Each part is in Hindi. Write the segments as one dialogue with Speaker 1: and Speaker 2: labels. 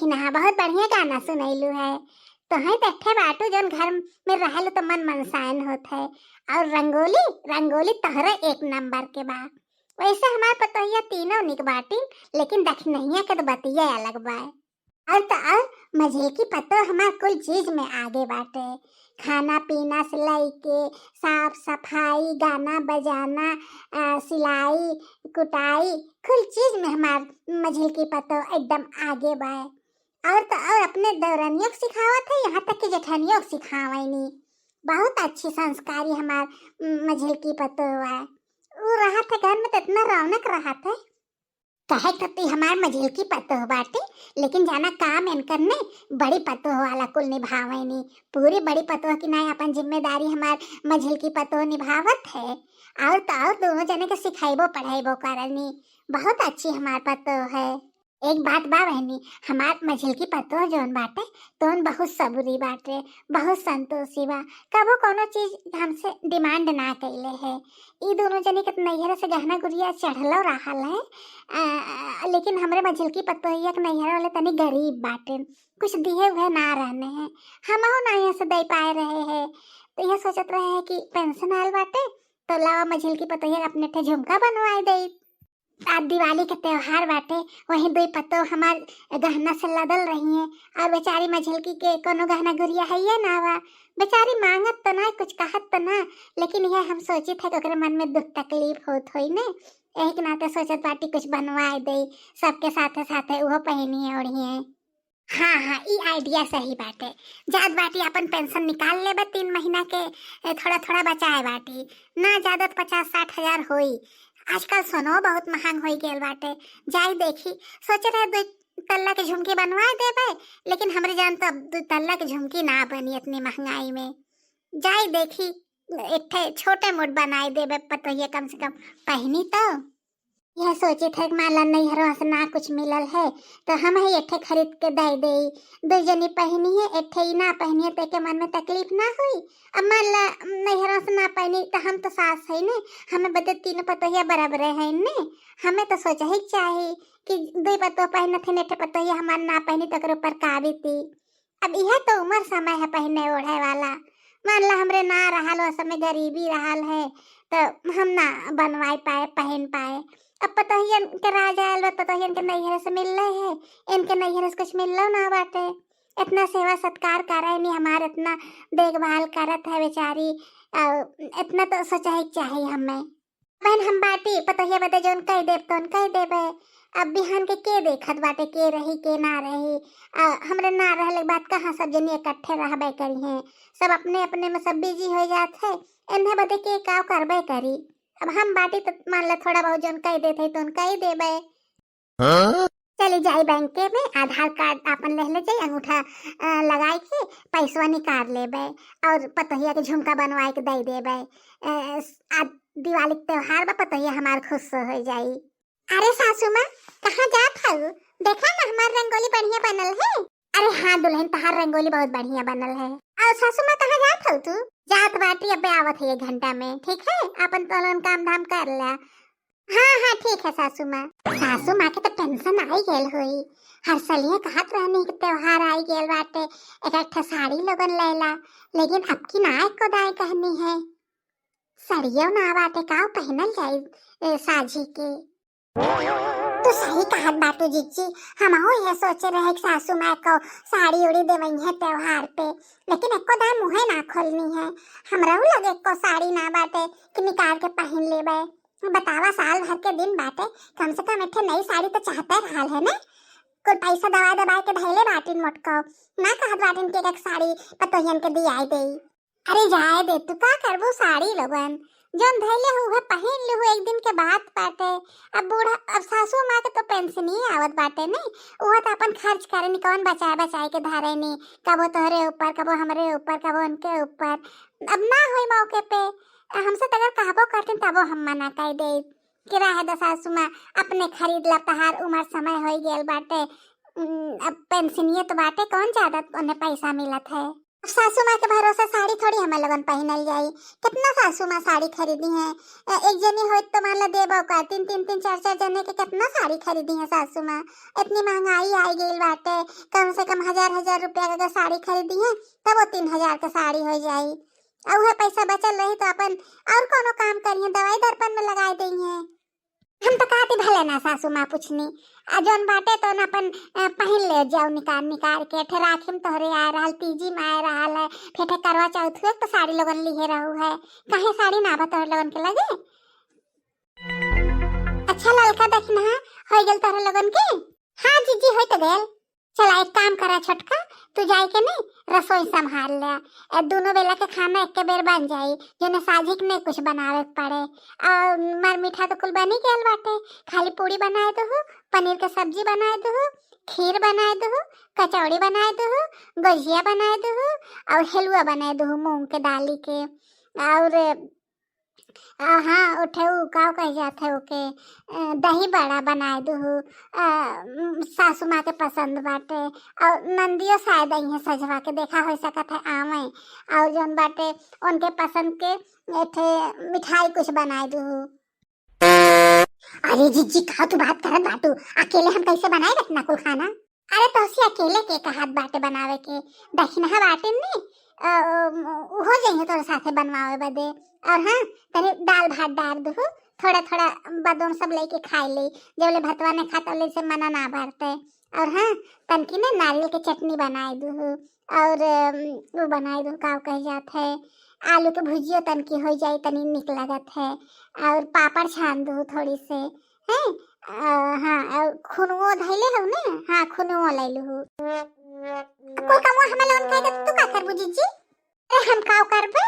Speaker 1: देखी ना बहुत बढ़िया गाना सुनैलू है। तो है बैठे बाटू जोन घर में रहल तो मन मनसायन होत है। और रंगोली रंगोली तहरा एक नंबर के बा। वैसे हमार पतोहिया तीनों निक बाटी, लेकिन दखनहिया के तो बतिया अलग बा। और तो और मजे की पतो हमार कुल चीज में आगे बाटे। खाना पीना से लेके साफ सफाई गाना बजाना सिलाई कुटाई कुल चीज में हमार मझिल की पतो एकदम आगे बा। और तो और अपने दौरनियों को सिखावत है, यहाँ तक कि जेठनियों को सिखावैनी। बहुत अच्छी संस्कारी हमार मझिल की पतो है। वो रहा था घर में तो इतना रौनक रहा था। कहे कती हमार मझिल की पतो बाटे, लेकिन जाना काम इनकर ने बड़ी पतो वाला कुल निभावैनी। पूरी बड़ी पतो की ना अपन जिम्मेदारी हमार मझिल की पतो निभावत है। और तो और दोनों जने के सिखाइबो पढ़ाइबो करनी। बहुत अच्छी हमार पतो है। एक बात बा बहनी, हमार मझिल की पतो जोन बाटे तोन बहुत सबुरी बाटे, बहुत संतोषी बा। कबो कोनो चीज हमसे डिमांड ना कैले है। ई दोनों जने के नैहर से गहना गुड़िया चढ़लो रहल है। लेकिन हमरे मझिल की पतोहिया के नैहर वाले तनी गरीब बाटे, कुछ दिए हुए ना रहने हैं। हमहु ना यहाँ से दे पाए रहे हैं। तो यह सोचत रहे हैं कि पेंशन आयल बाटे तो लावा मझिल की पतोहिया अपने ठे झुमका बनवाए दे। आज दिवाली के त्योहार बाटे, वही दुई पतो हमार गहना से लदल रही है। और बेचारी मझलकी के कोनो गहना गुड़िया है ये ना बा। बेचारी मांगत तो ना कुछ कहत तो ना, लेकिन यह हम सोचे थे कि मन में दुख तकलीफ होत होई ने, एक नाते सोचत बाटी कुछ बनवाए दे सबके साथे साथे वो पहनिए ओढ़िए। हाँ हाँ ई आइडिया सही बाटे। जात बाटी अपन पेंशन निकाल लेबे 3 महीना के, थोड़ा थोड़ा बचाए बाटी ना ज्यादा 50-60 हजार होई। आजकल सोनो बहुत महंग हो गेल बाटे। जाई देखी सोचे रहे 2 तल्ला के झुमकी बनवा देबे, लेकिन हमरे जान तो 2 तल्ला के झुमकी ना बनी इतनी महंगाई में। जाई देखी एक ठे छोटे मोट बनाए देबे पतोहिया कम से कम पहनी तो। यह सोचे थे कि माला नैहरों से ना कुछ मिलल है तो हम ही एक ठे खरीद के दे दे। 2 जनी पहनी है, एक ठे ना पहनी है तो के मन में तकलीफ ना हुई। अब मान ला नैहरों से ना पहनी तो हम तो सास है ने, हमें बदे 3 पतोहिया बराबर है ने। हमें तो सोचा ही चाहिए कि 2 पतो पहने थे, एक पतोहिया हमार ना पहनी तो ऊपर का भी थी। अब यह तो उम्र समय है पहने ओढ़े वाला। मान ला हमरे ना रहल उस समय गरीबी रहल है तो हम ना बनवाए पाए पहन पाए। अब पतोहियन के राजा आयल बा, पतोहियन के नैहर से मिल रहे है, इनके नैहर से कुछ मिललो ना बाटे। इतना सेवा सत्कार करे नहीं हमार, इतना देखभाल करत है बेचारी। इतना तो सोचा ही चाहिए हमें। बहन हम बाटी पतोहिया बदे जोन कह देब तोन कह देबे। अब बिहान के देखत बाटे के रही के ना रही। हमरे ना रहले बात कहाँ सब जनी इकट्ठे रहबे करी हैं। सब अपने अपने में सब बिजी हो जात है। इन्हें बदे के का करबे करी। अब हम बाटी तो मान ला थोड़ा बहुत जोन कह देते तो कह देबे। चली जाई बैंक में आधार कार्ड अपन ले जाई, अंगूठा लगाए के पैसवा निकाल लेबे और पतोहिया के झुमका बनवाए के दे देबे। दिवाली त्योहार बा पतोहिया हमार खुश हो जाई। अरे सासू माँ कहाँ जात हऊ? देखा ना हमार रंगोली बढ़िया बनल है। अरे हाँ दुल्हन तहार रंगोली बहुत बढ़िया बनल है। और सासू माँ कहाँ जात हऊ तू? जात बाटी अब आवत है 1 घंटा में, ठीक है अपन तोलन काम धाम कर ला। हाँ हाँ ठीक है सासू माँ। सासू माँ के तो टेंशन आई गेल हुई। हर सलिया कहत रहनी कि त्योहार आई गेल बाटे एक साड़ी लोगन लेला, लेकिन अब की ना एको दाई कहनी है। साड़ियों ना बाटे का पहनल जाए साझी के। तो सही कहत बाटू जीजी, हम ये सोचे रहे कि सासू माँ को साड़ी उड़ी देवई है त्योहार पे, लेकिन एको दाई मुँहे ना खोलनी है। हमरा लगे को साड़ी ना बाटे कि निकाल के पहन लेबे। बतावा साल भर के दिन बाटे, कम से कम एक नई साड़ी तो चाहते रहल है ना। कुल पैसा दवा दबा के धैले बाटिन मोटको ना कहत बाटिन के एक साड़ी पतोहियन के दियाई दे। अरे जाए दे तू का करबो साड़ी लोगन जोन धैले हुए पहन लू 1 दिन के बाद बाटे। अब बूढ़ा अब सासू माँ के तो पेंशन ही आवत बाटे नहीं, वह तो अपन खर्च करे नहीं कौन बचाए बचाए के धारे नहीं, कबो तोहरे ऊपर कबो हमरे ऊपर कबो उनके ऊपर। अब ना हुई मौके पे हमसे अगर कहबो करते तबो हम मना कर दे कि रहे दो सासू माँ अपने खरीद ला तहार उम्र समय हो गेल बाटे। अब पेंशनिए तो बाटे कौन ज्यादा उन्हें पैसा मिलत है। सासू माँ के भरोसे साड़ी थोड़ी हमें लगन पहनल जाई। कितना सासू माँ साड़ी खरीदी है। एक जनी हो तो मान लो देबो का तीन तीन तीन चार चार जने के कितना साड़ी खरीदी है सासू माँ। इतनी महंगाई आई गई बाटे, कम से कम 1000 रुपया का अगर साड़ी खरीदी है तब वो 3000 का साड़ी हो जाई। और वह पैसा बचल रही तो अपन और कोनो काम करिए, दवाई दर्पण में लगा देंगे। हम तो कहती भले ना सासू माँ पूछनी जौन बाटे तो अपन पहन ले जाओ निकाल निकाल के। फिर राखी तोहरे आ रहा, तीजी में आ रहा है, फिर करवा चौथ तो साड़ी लगन लिए रहू है। कहे साड़ी ना बतौर लगन के लगे। अच्छा ललका देखना हो गल तोहरे लगन के। हाँ जीजी हो तो गल। चला एक काम करा छोटका, तू जाए के नहीं रसोई संभाल ले। दोनों बेला के खाना एक बेर बन जाई, जो साझी के नहीं कुछ बनावे पड़े। और मर मीठा तो कुल बनी गल बाटे, खाली पूड़ी बनाए दो, पनीर के सब्जी बनाए दो, खीर बनाए दो, कचौड़ी बनाए दो, गुजिया बनाए दो और हलवा बनाए दो मूंग के दाली के। और हाँ उठे का कह जाते ओके दही बड़ा बनाए दो, सासू माँ के पसंद बाटे। और नंदियो शायद है सजवा के देखा हो सकत है आवे। और जौन बाटे उनके पसंद के एठे मिठाई कुछ बनाए दो। अरे जीजी कहा तू बात करत बाटू, अकेले हम कैसे बनाए रखना कुल खाना। अरे तो उसी अकेले के कहात बाटे बनावे के, दक्षिणा बाटे नहीं हो जाइए तोरे साथे बनवावे बदे। और हाँ तनी दाल भात डाल दो, थोड़ा थोड़ा बदों सब लेके खाई ले, जब ले भतवा ने खाता ले से मना ना भरते। और हाँ तनकी ने नारियल की चटनी बनाए दो और वो बनाए दो का कह जात है आलू के भुजिया तनकी हो जाए तनी निक लगत है। और पापड़ छान दो थोड़ी से हैं। हाँ और खुनवो धैले हो ना, हाँ खुनवो ले लो। कोई काम हमें लोन कह के तू का करबू जीजी। अरे हम का करबे,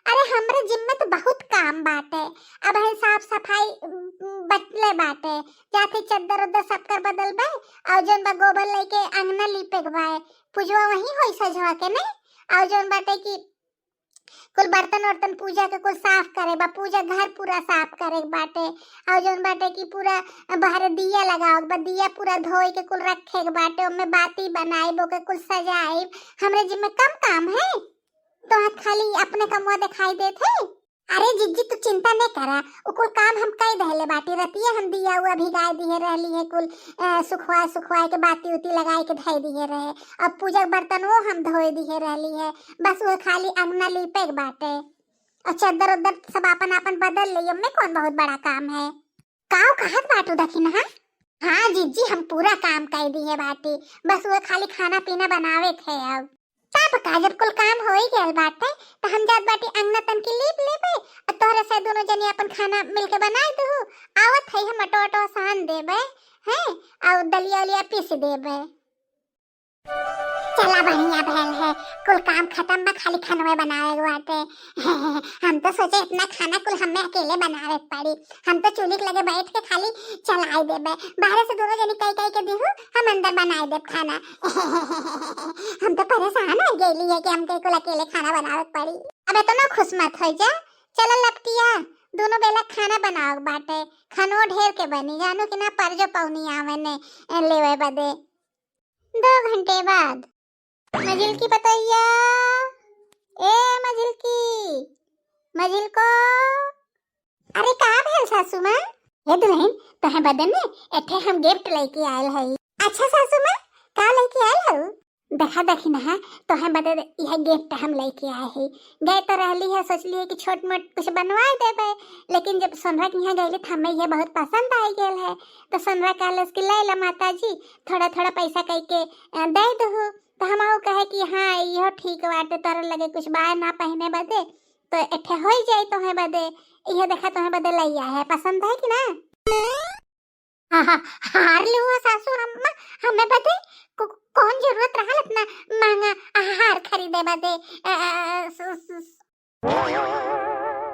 Speaker 1: अरे हमरे जिम्मे तो बहुत काम बाटे। अब है साफ सफाई बटले बाटे, जाके चद्दर उद्दर सब कर बदलबे और जोन बा गोबर लेके अंगना लीपे बाए, पूजवा वही होई सजवा के नहीं। और जोन बाटे की कुल बर्तन वर्तन पूजा के कुल साफ करे बा, पूजा घर पूरा साफ करे बाटे। और जोन बाटे की पूरा बाहर दिया लगाओ बा, दिया पूरा धोई के कुल रखे बाटे, उनमें बाती बनाए बो के कुल सजाए। हमरे जिम्मे कम काम है तो हाथ खाली अपने कमवा दिखाई देते। अरे जीजी तू चिंता नहीं करा, कुल काम हम कई दहले बाटी रतिया हम दिया हुआ भिगाए दिए रहली है, कुल सुखवाए के बाती उती लगाए के धोई दिए रहे। अब पूजा बर्तन वो हम धोए दिए रहली है, बस वो खाली अंगना लीपे बाटे और चद्दर उद्दर सब अपन अपन बदल ले। में कौन बहुत बड़ा काम है। काव कहत बाटू दखिन। हाँ जीजी हम पूरा काम कर दिए बाटी, बस वो खाली खाना पीना बनावे थे। अब का जब कुल काम हो ही गया बाटे तो हम जात बाटी अंगना तन की लीप लेबे और तोरे से दोनों जनी अपन खाना मिलके बनाए दो। आवत है हम अटो सान देबे हैं और दलिया उलिया पीस देबे। चला बढ़िया भैल है, कुल काम खत्म बा, खाली खाना बनावे बाटे। हम तो सोचे इतना खाना कुल हमें अकेले बनावे पड़ी, हम तो चूल्ही के लगे बैठ के खाली चलाए देबे, बाहर से दोनों जनी कई के दिहु हम अंदर बनाए देब खाना। हम तो परेशान हो गेली है कि हम कुल अकेले खाना बनावे पड़ी। अब तो ना खुश मत हो जा, चलो लपटिया दोनों बेला खाना बनाओ बाटे, खानो ढेर के बनी जानो कि ना पर जो पौनी आवे ने लेवे बदे। 2 घंटे बाद मजिल की पतैया, ए मजिल की, मजिल को। अरे कहाँ भेल सासू माँ। ये दुल्हन तोहे बदन ने एठे हम गिफ्ट लेके आयल हई। अच्छा सासू माँ का लेके आयल हऊ। देखा देखी ना तोहे बदन यह गिफ्ट हम लेके आए ही। गए तो रहली है, सोचली है कि छोट मोट कुछ बनवा देबे, लेकिन जब सोनरा के यहाँ गई हमें यह बहुत पसंद आई गेल है तो सोनरा कहल कि ले ला माता जी थोड़ा थोड़ा पैसा कह के दे दो। तो हम कहे कि हाँ यो ठीक बाटे, तोरा लगे कुछ बाहर ना पहने बदे तो एठे हो जाए तोहे बदे। यह देखा तोहे बदे लैया है, पसंद है कि ना। हाँ हार लू सासू अम्मा, हमें बदे कौन जरूरत रहा इतना महंगा हार खरीदे बदे।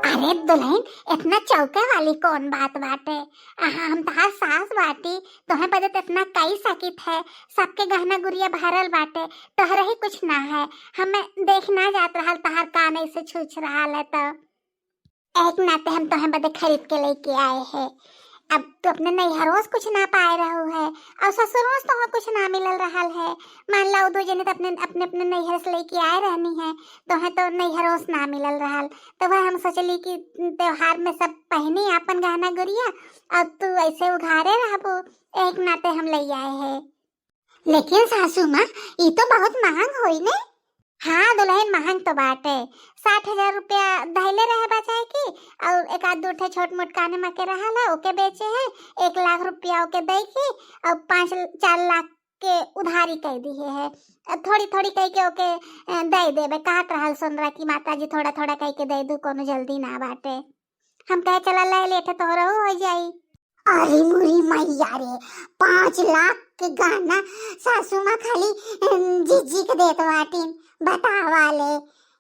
Speaker 1: अरे दुल्हन इतना चौके वाली कौन बात बाटे, हम तहार सास बाटी तोहे बदे तो इतना कई सकित है, सबके गहना गुड़िया भरल बाटे, तोहरे ही कुछ ना है। हमें देखना जात रहा तहार कान ऐसे छूछ रहा है तो एक नाते हम तोहे बदे खरीद के लेके आए हैं। अब तो अपने नैहरों से कुछ ना पाए रहो है और ससुरों से तो कुछ ना मिलल रहा है। मान लो दो जने तो अपने अपने अपने नैहर से लेके आए रहनी है, तो है तो नैहरों से ना मिलल रहा। तो वह हम सोचली कि त्योहार में सब पहनी अपन गहना गुड़िया, अब तू ऐसे उघारे रहबो, एक नाते हम ले आए हैं। लेकिन सासू माँ ये तो बहुत महंग होई ने। हाँ दुल्हन महंग तो बाटे, 60,000 रुपया धैले रहे बचाए की, और एक आध दो ठे छोट मोट काने में के रहा ला ओके बेचे है, 1 लाख रुपया ओके दे की, और 5-4 लाख के उधारी कह दी है। थोड़ी थोड़ी कह के ओके दे देबे, काट रहल सोनरा की माता जी थोड़ा थोड़ा कह के दे दू, कोनो जल्दी ना बाटे। हम कहे चला ले लेटे तोहरा हो जाई। अरे मुरी मैया रे, 5 लाख के गहना सासू माँ खाली जीजी के देत बाटिन, बतावा ले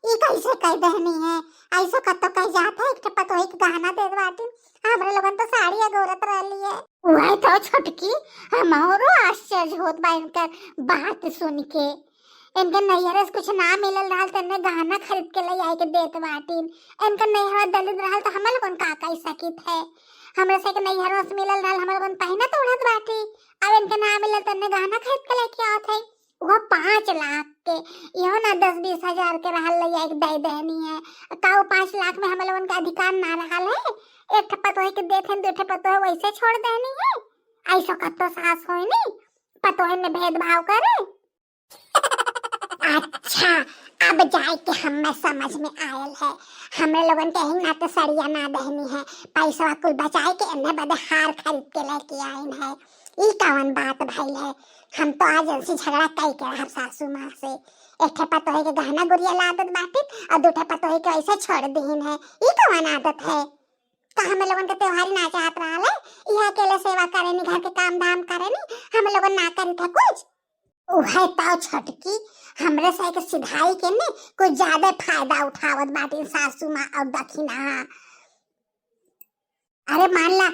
Speaker 1: ई कैसे कह दहनी है। ऐसो कतो कह जात है, एक पतोही के गहना देत बाटिन, हमरे लोगन तो साड़ी अगोरत रहली है। वही तो छोटकी, हमरो आश्चर्य होत बा इनकर बात सुन के। इनके नैहर से कुछ ना मिलल रहल तने गहना खरीद के ले आई के देत बाटिन। इनका नैहर दलित रहल तो हमरे लोगन का कह सकित है। हमरे से के नैहर से मिलल रहल हमरे लोगन पहना तो उड़त बाटी, अब इनके ना मिलल तने गहना खरीद के लेके आवत है। वो 5 लाख के, यो ना 10-20 हजार के रहल ले एक दे देनी है। काऊ 5 लाख में हम लोगन का अधिकार ना रहल है। एक ठप्पा तो है के देथे, दो ठप्पा तो है वैसे छोड़ देनी है। ऐसो कतो सास होई नी, पतोहे में भेदभाव करे। अच्छा अब जाए के हमें समझ में आयल है, हमें लोगन के ही ना तो सड़िया ना दहनी है, पैसा कुल बचाए के इन्हें बदे हार खरीद के लेके आइन है। ई कौन बात भइल है। हम तो आज ऐसी झगड़ा कई के हर सासू माँ से, एक ठे पतोहे के गहना गुड़िया ला आदत बाटे और दो ठे पतोहे के ऐसे छोड़ दीन है। ई कौन आदत है। का हम लोगन के त्योहारी ना चाहत रहल है, यहाँ अकेले सेवा करे नी, घर के काम धाम करे नी, हम लोगन ना करी था कुछ। उहे ताव छोटकी, हमरे से के सिधाई के ने कुछ ज्यादा फायदा उठावत बाटी सासू माँ और दखिना। अरे मान ला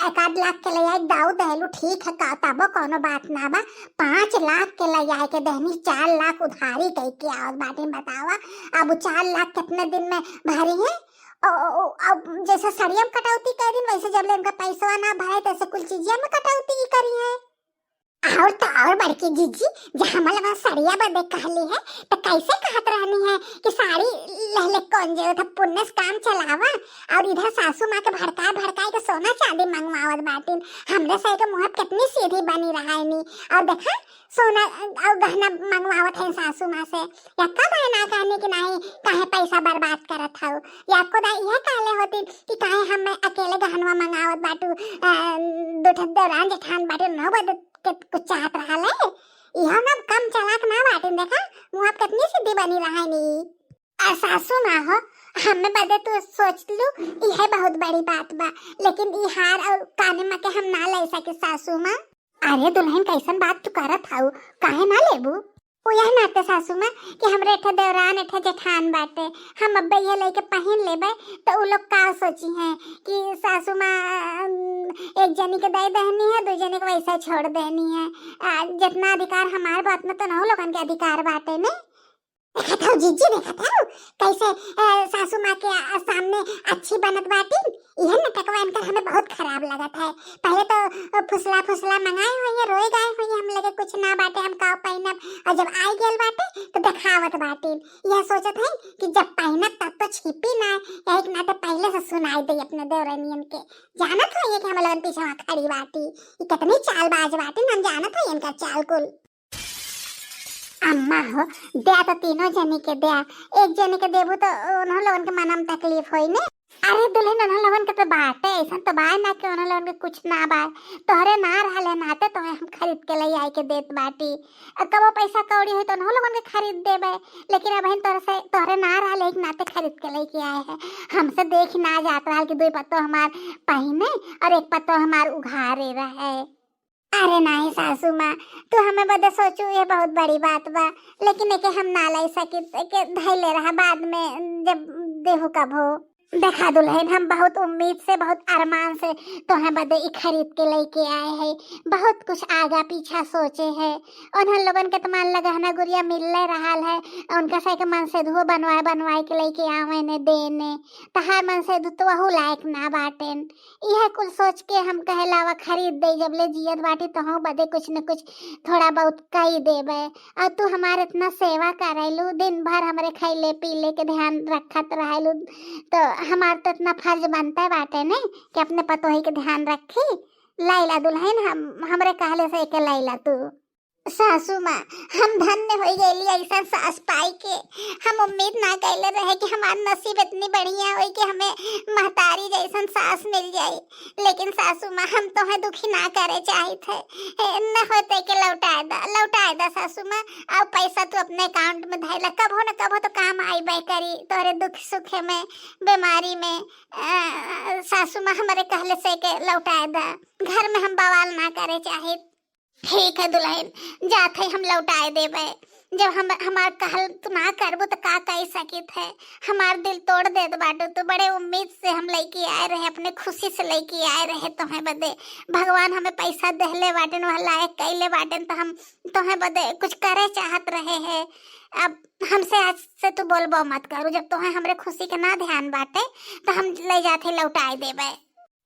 Speaker 1: 1-8 लाख के ले आई दाऊ दहलू, ठीक है तबो कोनो बात ना बा। 5 लाख के ले आई के दहनी, 4 लाख उधारी कह के आवत बाटी। बतावा अब 4 लाख कितने दिन में भरी है। अब जैसे सड़िया में कटौती कर दिन, वैसे जब ले इनका पैसा ना भरे तैसे कुल चीजिया में कटौती करी है। और तो और बड़की जीजी, जहाँ हमारे सड़िया बदे कहली है तो कैसे कहत रहनी है कि साड़ी लहले कौन जो था पुण्य काम चलावा, और इधर सासू माँ के भड़का भड़काई के सोना चांदी मंगवावत बाटिन। हमरे से के मुँह कितनी सीधी बनी रहा है नी, और देखा सोना और गहना मंगवावत है सासू माँ से। या कब है ना कहने की नहीं काहे पैसा बर्बाद करत हो, या आपको दा यह कहले होती कि काहे हम अकेले गहनवा मंगावत बाटू, दो ठे जेठान बाटू न बद कुछ चाहत रहा है। यह ना कम चालाक ना बाटिन, देखा मुँह कितनी सीधी बनी रहा है नी। सासू ना हो हमें बदे तो सोच लू यह बहुत बड़ी बात बा, लेकिन ई हार और काने में के हम ना ले सके सासू माँ। अरे दुल्हन कैसन बात तू करत हाउ, काहे ना लेबू। वो यह नाते सासू माँ कि हमरे एठे देवरान एठे जेठान बाटे, हम अब्बे ये लेके पहन लेबे तो उ लोग का सोची हैं कि सासू माँ एक जनी के दे देनी है, दो जनी के वैसे छोड़ देनी है। जितना अधिकार हमारे बात में तो ना लोगन के अधिकार बाटे ने। देखा था जीजी, देखा था कैसे सासू माँ के सामने अच्छी बनत बाटी। यह नटकवा इनका हमें बहुत खराब लगत है। पहले तो फुसला फुसला मंगाए हुई है, रोए गए हुई है, हम लगे कुछ ना बाटे हम का पहनब, और जब आई गेल बाटे तो दिखावत बाटी। यह सोचत है कि जब पहनब तब तो छिपी ना, या एक ना तो पहले से सुनाई दे अपने देवरानियन के। जानत है ये कि हम लोगन पीछे खड़ी बाटी, ये कितनी चालबाज बाटी, हम जानत है इनका चाल कुल। अम्मा हो दया तो तीनों जनी के दया, एक जनी के देबू तो उन्हों लोगन के मन में तकलीफ होई ने। अरे दुल्हन उन्हों लोगन के तो बाटे ऐसा तो बाय ना कि उन्हों लोगन के कुछ ना बाय, तोहरे ना रहले नाते तो हम खरीद के ले आई के देत बाटी। कबो पैसा कौड़ी है तो उन्हों लोगन के खरीद देबे, लेकिन अब तोहरे ना रहले एक नाते खरीद के लेके आए हैं। हमसे देख ना जात रहा कि 2 पत्तो हमार पहने और एक पत्तो हमार उघारे रहे। अरे नहीं सासू माँ, तू हमें बदे सोचू ये बहुत बड़ी बात बा, लेकिन एके हम ना ले सकी के धैले रहा बाद में जब देहू कब हो। देखा दुल्हन, हम बहुत उम्मीद से, बहुत अरमान से तोहे बदे ई खरीद के लेके आए हैं। बहुत कुछ आगा पीछा सोचे है। उन्हन लोगन के तो मान ला गहना गुड़िया मिलने रहा है। उनका से के मन से धो बनवाए बनवाए के लेके आवे ने देने, तहार मन से तो वहू लायक ना बाटेन। यह कुल सोच के हम कहलावा खरीद दे, जब ले जियत बाटी तो हम बदे कुछ न कुछ थोड़ा बहुत कही देबे। और तू हमारे इतना सेवा करेलू, दिन भर हमारे खैले पीले के ध्यान रखत रहेलू, तो हमार तो इतना फर्ज बनता है बाटे ने कि अपने पतोही के ध्यान रखी। लैला दुल्हन, हमरे कहले से के लैला तू। सासू माँ, हम धन्य हो गई ऐसा सास पाई के। हम उम्मीद ना कैले रहे कि हमार नसीब इतनी बढ़िया हो कि हमें महतारी जैसन सास मिल जाए। लेकिन सासू माँ, हम तो है दुखी ना करे चाहे थे, न होते के लौटा दा सासू माँ। और पैसा तू अपने अकाउंट में धैला, कभो न कभो तो काम आई बाई करी तोरे दुख सुख में, बीमारी में। सासू माँ, हमारे कहले से के लौटा दा, घर में हम बवाल ना करे चाहे। ठीक है दुल्हन, जाते हम लौटाए देबे। जब हम हमार कहल तू ना करबो तो का कह सकित है। हमार दिल तोड़ देत बाटो। तो बड़े उम्मीद से हम लेके आए रहे, अपने खुशी से लेके आए रहे तोहे बदे। भगवान हमें पैसा देहले बाटन, वह लायक कैले बाटन, तो हम तोहे बदे कुछ करे चाहत रहे हैं। अब हमसे आज से तू बोलबो मत करू। जब तोहे हमरे खुशी के ना ध्यान बाटे तो हम ले जाते लौटाए देबे।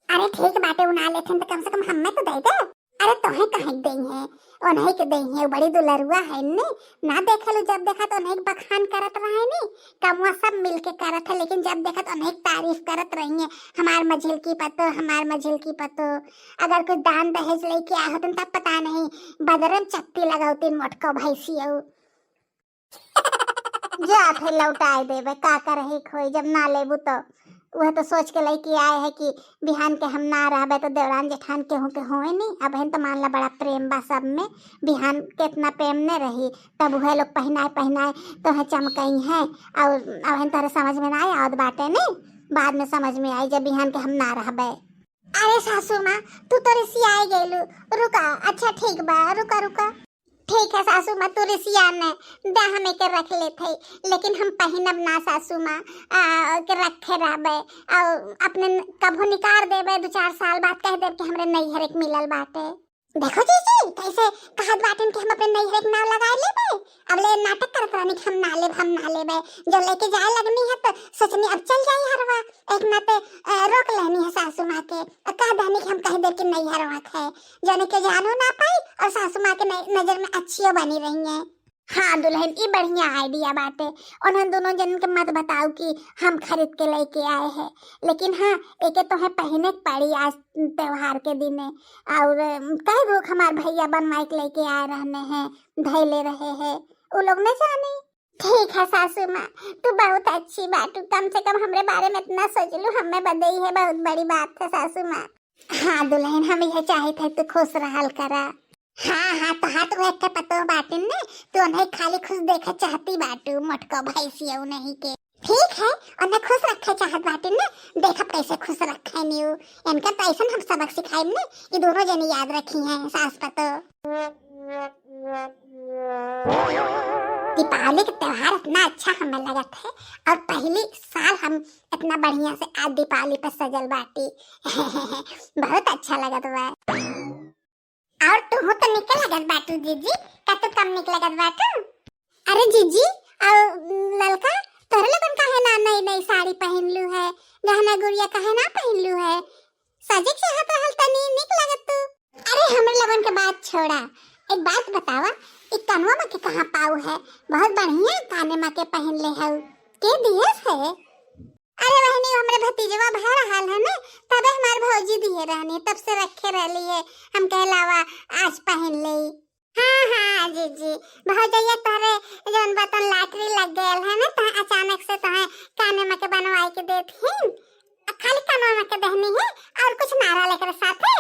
Speaker 1: अरे ठीक बाटे, उना लेथन तो कम से कम हमें तो दे दे। अरे तोहे कहीं दई है, उन्हीं के दई है। बड़ी दुलरुआ है ने, ना देखलू जब देखा तो उन्हीं बखान करत रहे ने। कमुआ सब मिल के करत है, लेकिन जब देखा तो उन्हीं तारीफ करत रही है। हमार मझिल की पतो, हमार मझिल की पतो। अगर कोई दान दहेज लेके आ होतन तब पता नहीं बदरन चक्ति लगावतीन मोटको भैंसियो। जा थे लौटाए देबे, का करही खोई। जब ना लेबू तो वह तो सोच के लेके आए है कि बिहान के हम ना रहबे तो देवरान जेठान केहू के होए नहीं। अब हन तो मान ला बड़ा प्रेम बा सब में, बिहान के इतना प्रेम नहीं रही तब वह लोग पहनाए तो है चमकई है। और अब हन तारे समझ में ना आए और बाटे नहीं, बाद में समझ में आई जब बिहान के हम ना रहबे। अरे सासू माँ, तू तो रिसिया गेलू। रुका, अच्छा ठीक बा, रुका रुका। ठीक है सासू माँ, तू रिसिया ने दा हमें के रख लेते, लेकिन हम पहनब ना सासू माँ के रखे रहबे। और अपने कभो निकार देबे, 2-4 साल बाद कह देब कि हमरे नैहर एक मिलल बाटे। देखो जीजी कैसे कहत बाटन कि हम अपने नैहर के नाम लगा लेबे। अब ले नाटक करत रहनी कि हम ना लेबे। जब लेके जाए लगनी है तो सोचनी अब चल जाई हरवा। एक नाते रोक लेनी है सासू माँ के, कह देनी कि हम कह दे कि नैहरवा है, जाने के जानो ना पाई और सासू माँ के नजर में अच्छी बनी रही है। हाँ दुल्हन, ये बढ़िया आइडिया बाटे। उन्हें दोनों जन के मत बताओ कि हम खरीद के लेके आए हैं, लेकिन हाँ एके तो है पहने पड़ी आज त्योहार के दिन। और कई लोग हमारे भैया बनवाई के लेके आए रहने हैं, धैले रहे हैं, वो लोग न जाने। ठीक है सासू माँ, तू बहुत अच्छी बात, कम से कम हमरे बारे में इतना सोच लू, हमें बदई है, बहुत बड़ी बात है सासू माँ। हाँ दुल्हन, हम यह चाहे थे तू खुश रहल करा। हाँ तो हाथ वो एक पतो बाटिन ने, तो उन्हें खाली खुश देखा चाहती बाटू, मोटको भैंसिया नहीं के। ठीक है, उन्हें खुश रखे चाहत बाटिन ने, देखा कैसे खुश रखे न्यू। इनका तो ऐसा हम सबक सिखाए ने, ये दोनों जने याद रखी हैं सास पतो। दीपावली का त्योहार इतना अच्छा हमें लगा था, और पहली साल हम इतना बढ़िया से आज दीपावली पर सजल बाटी। बहुत अच्छा लगा था। और तू तो निकल लगत बाटू जीजी, का तो कम निकल लगत बाटू। अरे जीजी और ललका, तोहरे लोगन काहे ना नई नई साड़ी पहन लू है, गहना गुड़िया काहे ना पहन लू है, सजे चाहत रहल तनी निक लगत तू। अरे हमरे लोगन के बात छोड़ा, एक बात बतावा, एक कनवा में के कहां पाऊ है, बहुत बढ़िया काने में के पहन ले है, के दियस है। अरे बहनी, हमरे भतीजवा भा रहल है ना, तबे हमार भौजी दिए रहनी, तब से रखे रहली है, हम कहलावा आज पहन ले। हाँ जीजी, भौजैया तोरे जौन बतन लॉटरी लग गयल है ना, तो अचानक से तोहे काने में के बनवाई के देथिन, खाली कानवा में के दहनी है और कुछ नारा लेकर साथे।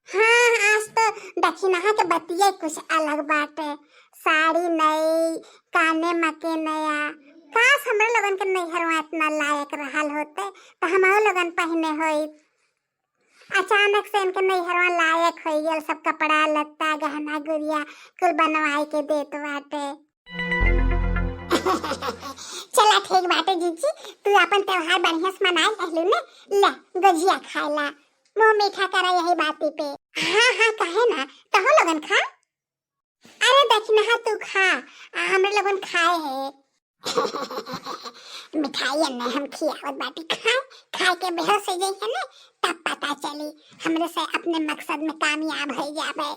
Speaker 1: हाँ आज तो दक्षिणा के बतिया कुछ अलग बाटे, साड़ी नई, काने में के नया। काश हमरे लोगन के नैहरवा इतना लायक रहल होते तो हमारे लोगन पहने होई। अचानक से इनके नैहरवा लायक हो गया, सब कपड़ा लत्ता गहना गुड़िया कुल बनवाई के देत बाटे। चला ठीक बाटे जीजी तू अपन त्योहार बढ़िया से मनाए रहलू ने, ले गजिया खाला, मुंह मीठा करा यही बाती पे। हाँ हाँ कहे ना, कहो लोगन खा। अरे देखना हाँ तू खा, हमरे लोगन खाए है। मिठाई ने हम खियावत बाटी, खाए खाए के बेहोश हो जाइए ना, तब पता चली हमरे से अपने मकसद में कामयाब हो जावे।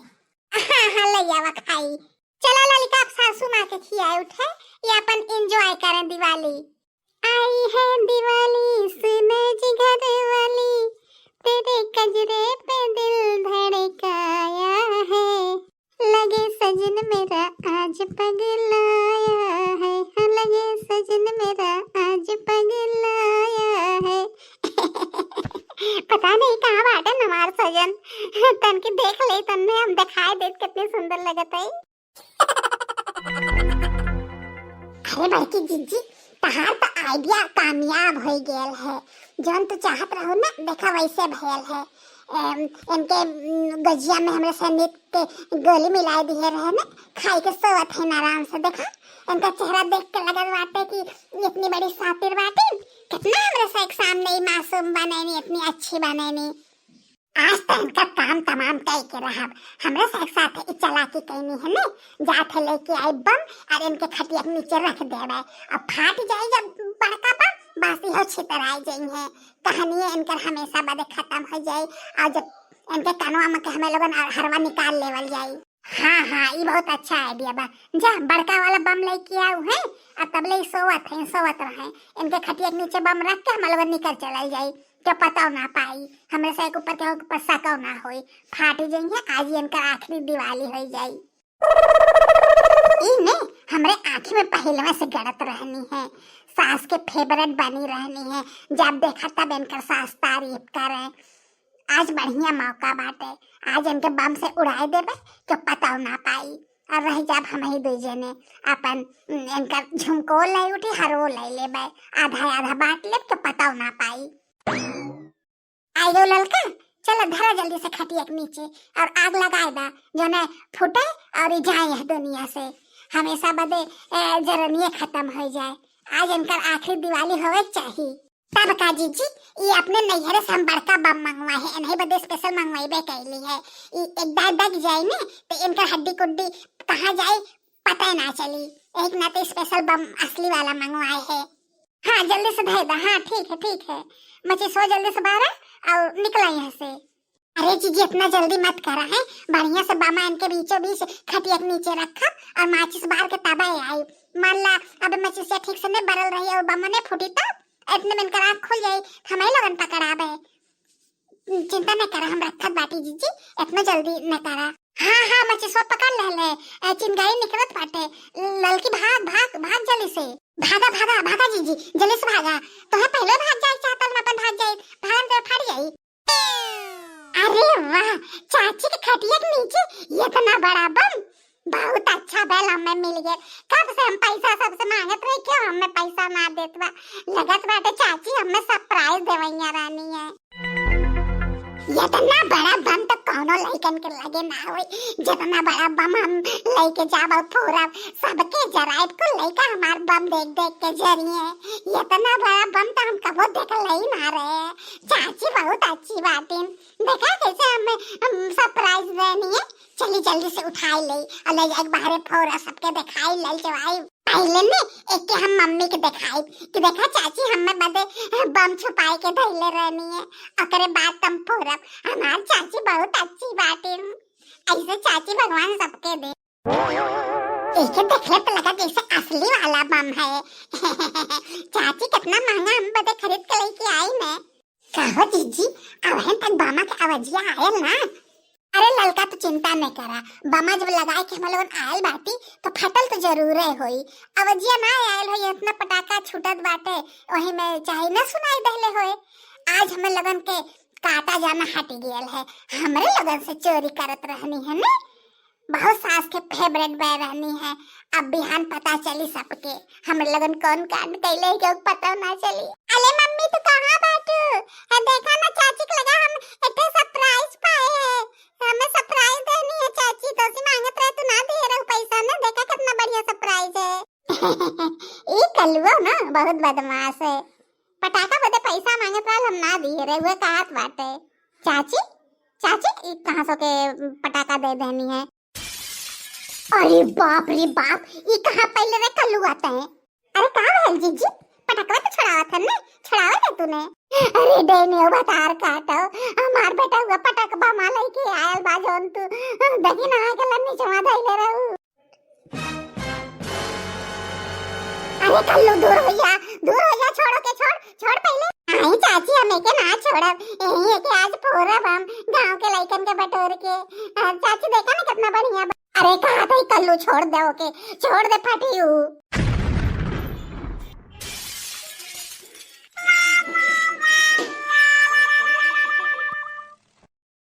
Speaker 1: हाँ हाँ ले आवा खाई। चलो ललिका सासू माँ के खियाए उठे, ये अपन एंजॉय करें दिवाली। आई है दिवाली सुनो जी घर वाली, तेरे कजरे पे दिल धड़काया है, लगे सजन मेरा आज पगलाया है, लगे सजन मेरा आज पगलाया है। पता नहीं कहाँ बाटे हमार सजन, तन की देख ले तन्ने हम दिखाई दे कितनी सुंदर लगत है। अरे बड़की जीजी तहार तो आइडिया कामयाब हो गेल है, जौन तू चाहत रहो ना देखा वैसे भेल है। इनके गजिया में हमरे सनीत के गोली मिला दिए रहे ना, खाई के सोवत है आराम से। देखा इनका चेहरा देख के लगत बाटे कि इतनी बड़ी सातिर बाटी, कितना हमरे से एक सामने मासूम बनेनी, इतनी अच्छी बनेनी। आज तो इनका काम तमाम तय के रहा, हमरे से एक साथ चालाकी कहनी है ना, जाते लेके आई बम और इनके खटिया के नीचे रख देवे, अब फाट जाए जब बड़का बम बासी हो छितर आई जाई है, कहानी इनकर हमेशा बदे खत्म हो जाए, और जब इनके कानवा में के हमें लोगन हरवा निकाल लेवल जाए। हाँ हाँ ये बहुत अच्छा आइडिया बा, जा बड़का वाला बम लेके आऊ है, और तब ले सोवत रहे, इनके खटिया के नीचे बम रख के हम लोग निकल चल जाए, क्या पता ना पाई हमें से एक ऊपर के ऊपर सका ना होई, फाट जाइए आज इनका आखिरी दिवाली हो जाए। इने हमरे आँखी में पहले में से गड़त रहनी है, सास के फेवरेट बनी रहनी है, जब देखा तब इनकर सास तारीफ करे। आज बढ़िया मौका बाटे, आज इनके बम से उड़ाए देवे तो पता ना पाई, और रह जब हम ही दो जने अपन इनका झुमको ले उठी हरो ले लेबे, आधा आधा बांट ले तो पता ना पाई। आयो ललका चलो धरा जल्दी से खटिया के नीचे और आग लगाए दा, जो न फूटे और जाए यह दुनिया से, हमेशा बदे जरनिए खत्म हो जाए। आज इनका आखिरी दिवाली होवे चाहिए। तब का जीजी ये अपने नैहरे से हम बड़का बम मंगवाए है, इन्हें बदे स्पेशल मंगवाइबे कैली है, एक दग जाए ना तो इनका हड्डी कुड्डी कहाँ जाए पता ना चली, एक ना तो स्पेशल बम असली वाला मंगवाए है। हाँ जल्दी से धर दा, हाँ ठीक है मची सो जल्दी से बाहर और निकला यहाँ से। अरे जीजी इतना जल्दी मत करा है, बढ़िया से बामा इनके बीचों बीच खटिया के नीचे रखा और माचिस बाहर के तबा आई, मान ला अब माचिस ठीक से नहीं बरल रही और बम ने फूटी तो इतने में इनका आँख खुल जाए, हमें लोगन पकड़ाबे। चिंता न करा हम रखत बाटी जीजी, इतना जल्दी न करा। हाँ मचिसवा पकड़ ले, चिंगारी निकलत बाटे, ललकी भाग जल्दी से, भागा जीजी जल्दी से भागा, तो है पहले भाग जाए चाहता मैं अपन भाग जाए, भागन तो फट जाई। अरे वाह चाची के खटिया के नीचे ये इतना बड़ा बम, बहुत अच्छा बैल हमें मिल गया, कब से हम पैसा सबसे मांगत रहे, क्यों हमें पैसा ना देत बा, लगत बाटे चाची हमें सरप्राइज देवैया रानी है। इतना बड़ा बम तो कौनो लइकन के लगे ना होई, जितना बड़ा बम हम लेके जाबो पूरा सबके जराइब को लेके हमार बम देख के जरिए, इतना बड़ा बम तो हम कबो देख ही ना रहे। चाची बहुत अच्छी बात है, देखा कैसे हमें सरप्राइज देनी है, चली जल्दी से उठाई ले और ले जाके बाहर फोड़ा सबके दिखाई ले जवाई, पहले ने एक के हम मम्मी के दिखाई कि देखा चाची हमें बदे बम छुपाए के धैले रहनी है, अकरे बाद तुम फोड़ब, हमार चाची बहुत अच्छी बात है, ऐसे चाची भगवान सबके दे। एक देखले तो लगा जैसे असली वाला बम है। चाची कितना महंगा हम बदे खरीद के लेके आई ने, कहो जीजी अब तक बमा के आवाजिया आयल ना। अरे ललका तो चिंता नहीं करा, बमा जब लगाए के हम लोगन आयल बाटी तो फटल तो जरूर होई, आवाजिया ना आयल होई, इतना पटाखा छूटत बाटे वही में चाहे ना सुनाई देले होए। आज हम लोगन के काटा जाना हट गेल है, हमरे लोगन से चोरी करत रहनी है ना, बहुत सास के फेवरेट बह रहनी है, अब बिहान पता चली सबके हम लगन कौन कांड कैले के पता ना चली। अरे मम्मी तू कहां बाटू, देखा ना चाची के लगा हम इतने सरप्राइज पाए है, हमें सरप्राइज देनी है चाची, तो सी मांगत रहे तू ना दे रहे पैसा ना, देखा कितना बढ़िया सरप्राइज है। एक कल्लुआ ना बहुत बदमाश है। पटाखा बदे पैसा मांगत रहल, हम ना दिए रे, वो कहत बाटे चाची चाची ई कहां सो के पटाखा दे देनी है। अरे बाप रे बाप, ई कहां पहले रे कल्लुआ तय। अरे का भेल जीजी, पटाखा तो छुड़ावत है ने, छुड़ावे है तूने। अरे डेनियो बतार काटो, हमार बेटा हुआ पटाखा मां लेके आयल बा जोन तू देखी ना के लन्नी चमा धइले रहू। अरे कल्लू दूर हो जा, छोड़ो के छोड़ छोड़ पहले। नहीं चाची, हमें के ना छोड़ब, यही है कि आज पूरा हम गांव के लइकन के बटोर के। चाची देखा ना कितना बढ़िया। अरे कहा था कल्लू छोड़ दे, ओके छोड़ दे फटियू।